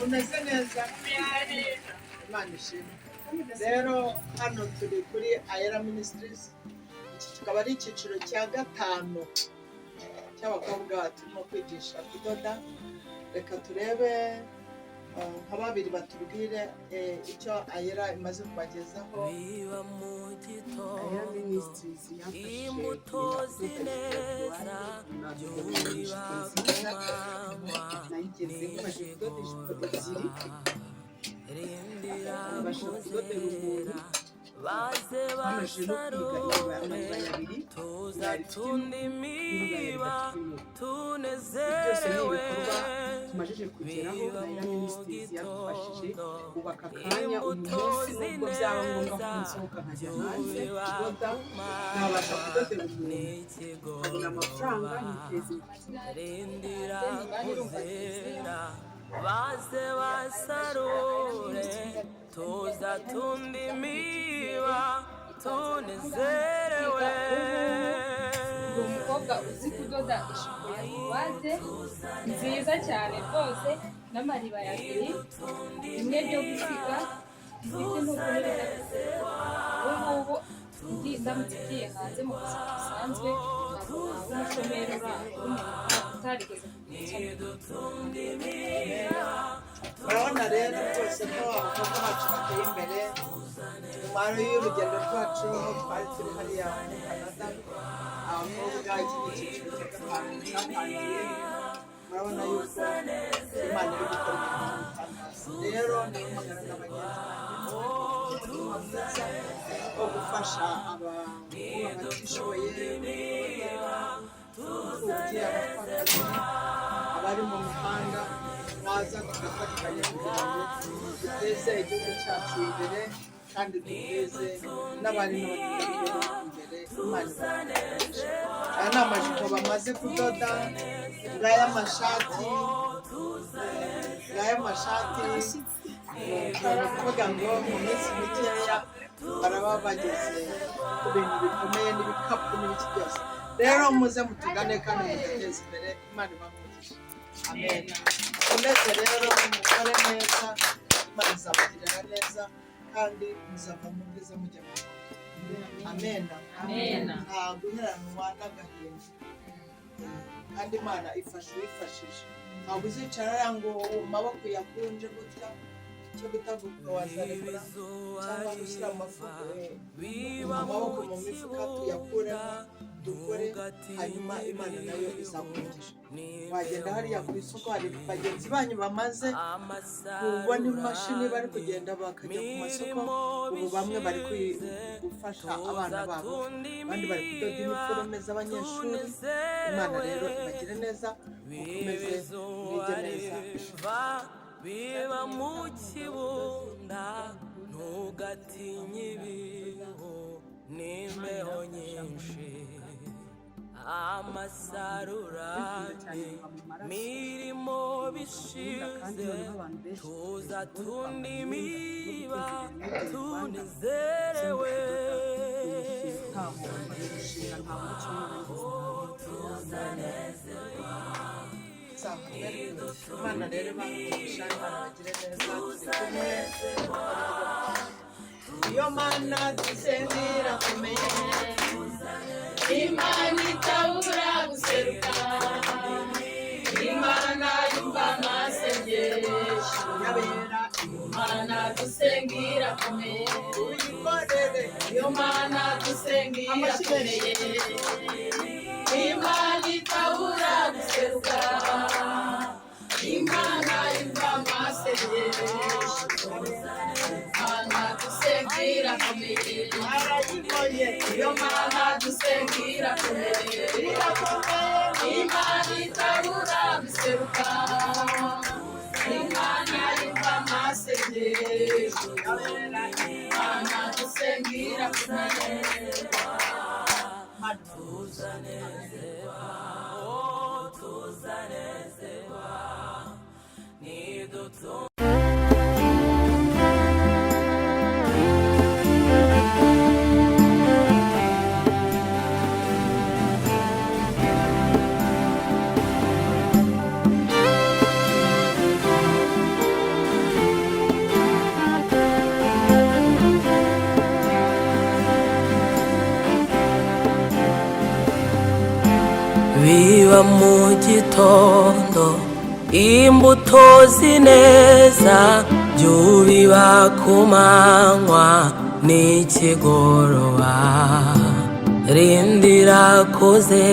umeze neza Imana ishimwe. Rero hano turi kuri Ayera Ministries, iki kikaba ari icyiciro cya 5 cy'abakobwa turimo kwigisha kudoda. Reka turebe nka babiri batubwire icyo Ayera imaze kubagezaho. Ayera Ministries yafashe nayigeze mubashe kudodesha ifoto ebyiri, babasha kudodera umuntu, bamaze no kwiga ibanga babiri byose ni ibikorwa tumajije kugeraho. Ayera Ministries yadufashije kubaka akanya uyu munsi, nubwo byaba ngombwa ko nsohoka nkajya hanze kudoda, nabasha kudodera umuntu nkabona amafaranga nkiteza baze basarure tuza tundimiba tunezerewe. Umukobwa uzi kudoda ijipo ya buwate nziza cyane rwose, n'amariba abiri, bimwe byo gusiga, ifite n'uburere ubu ndamutse igiye hanze mu buzima busanzwe ntabwo waba umushomeri utarigeze Urabona rero rwose ko abakobwa bacu bateye imbere. Nyuma y'urugendo rwacu twari turi hariya muri Canada, abakobwa iki ni icyiciro cya 5 cyatangiye. Urabona yuko Imana iri gukora ibintu bitangaza. Rero ndahamagarira abagenzi bo gufasha abatishoboye, imfubyi, abapfakazi, abari mu mihanda, mwaza tugafatikanya kugira ngo duteze igihugu cyacu imbere kandi duteze n'abari n'abaturage imbere. Imana ibakoreshe. Aya ni amajipo bamaze kudoda, ngaya amashati, kuvuga ngo mu minsi mikeya baraba bageze ku bintu bikomeye n'ibikapu n'ibiki byose. Rero muze mutugane kandi muduteze imbere. Imana ibakoreshe. Amen. Ndetse rero mukore neza, Imana izabagirira neza kandi muzava mu bwiza mujya mu Amen. Nta guheranwa n'agahinda, kandi Imana ifasha uwifashije. Ntabwo uzicara ngo amaboko yakunje gutya cyo gutavuga wazarekura, cyangwa gushyira amaboko mu mifuka tuyakuremo dukore, hanyuma Imana nayo izakugisha. Wagenda hariya ku isoko, hari bagenzi banyu bamaze kubona imashini bari kugenda bakajya ku masoko. Ubu bamwe bari gufasha abana babo, abandi bari kudoda iniforume z'abanyeshuri. Imana rero ibagire neza, mukomeze mwige neza. biba mu kibunda ntugatinye ibihu n'imbeho nyinshi, amasarurane mirimo bishize tuza tundimiba tunezerewe. Imana rero bamugisha, Imana bagire neza, iyo Mana dusenga irakomeye, Imana itabura guseruka, Imana yumva amasengesho y'abera, Imana dusenga irakomeye, uyikorere. Iyo Mana dusenga irakomeye, Imana itabura guseruka, Imana yumva amasengesho, Imana dusenga irakomeye, iyo Mana dusenga irakomeye, Imana itabura guseruka, Imana yumva amasengesho, Imana dusenga irakomeye. Tuzanezerwa, tuzanezerwa, nidutunga biba mu gitondo, imbuto zineza byubiba ku manywa n'ikigoroba, rindira koze